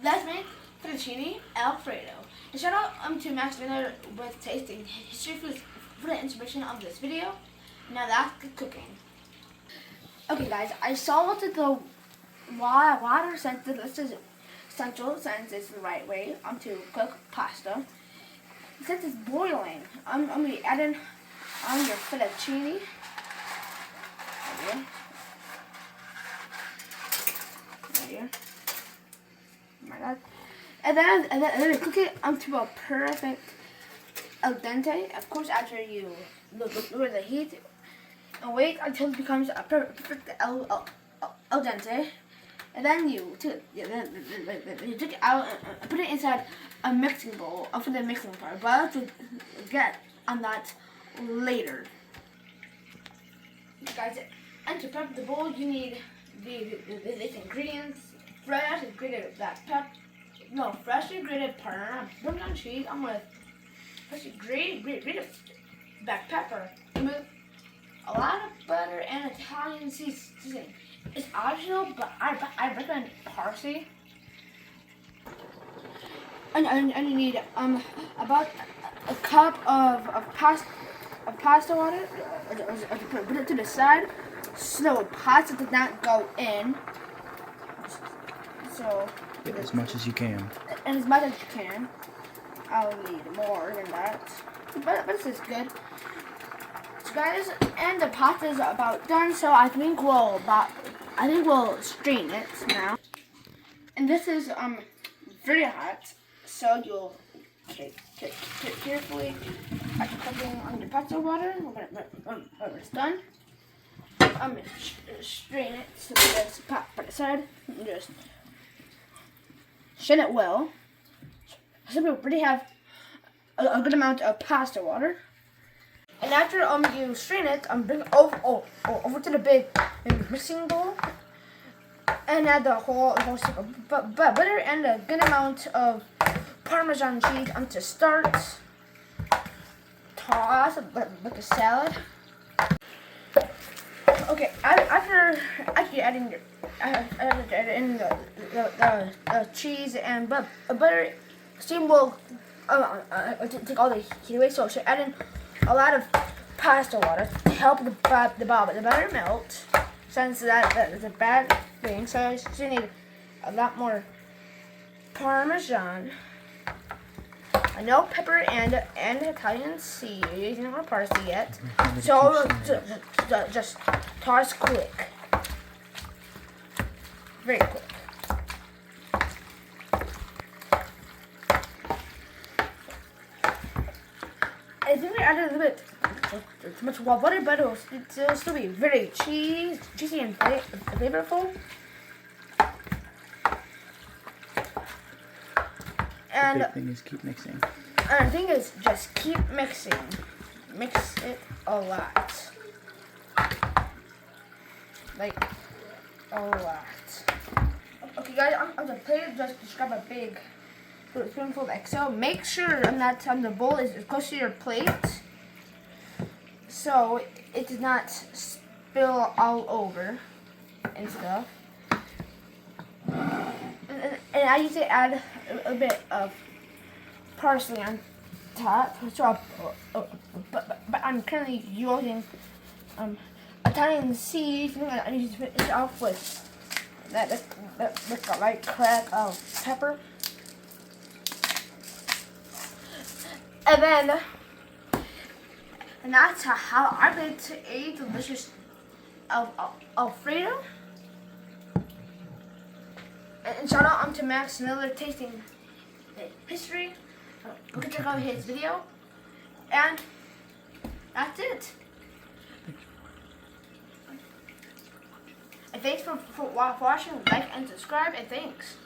Let's make Fettuccine Alfredo. And shout out to Max Miller with tasting history for the inspiration of this video. Now that's good cooking. Okay guys, I salted the water since this is essential, since it's the right way to cook pasta. Since it's boiling, I'm going to be adding on your fettuccine. Right here. Like that. And then cook it to a perfect al dente. Of course, after you lower the heat, and wait until it becomes a perfect al dente. And then you take it out and put it inside a mixing bowl for the mixing part. But I'll have to get on that later. Guys, and to prep the bowl, you need these ingredients: freshly grated Parmesan cheese. I'm with freshly grated black pepper. With a lot of butter and Italian seasoning. It's optional, but I recommend parsley. And you need about a cup of pasta water. Put it to the side so the pasta does not go in. So get as much as you can. And as much as you can. I'll need more than that, but this is good. So guys, and the pasta is about done. So I think we'll strain it now. And this is very hot, so you'll carefully after putting on the pasta water when it's done. Strain it so that it's put aside. Just strain it well. So we already have a good amount of pasta water. And after you strain it, bring it over to the big mixing bowl, and add the whole stick of butter and a good amount of Parmesan cheese to start. Toss like a salad. Okay, after adding the cheese and butter, steam will take all the heat away. So add in a lot of pasta water to help the butter melt, since that is a bad thing. So you need a lot more Parmesan. No pepper and Italian seasoning or parsley yet. So just toss quick, very quick. I think we added a little bit too much butter, but it'll still be very cheesy and flavorful. And the big thing is keep mixing. And the thing is, just keep mixing. Mix it a lot. Like, a lot. Okay guys, I'm gonna just grab a big spoonful of XO. Make sure that the bowl is close to your plate, so it does not spill all over and stuff. And I usually add a bit of parsley on top. So but I'm currently using Italian seasoning. I need to finish it off with that light crack of pepper. And that's how I made a delicious Alfredo. And shout out to Max Miller tasting history. Go check out his video. And that's it. And thanks for watching. Like and subscribe. And thanks.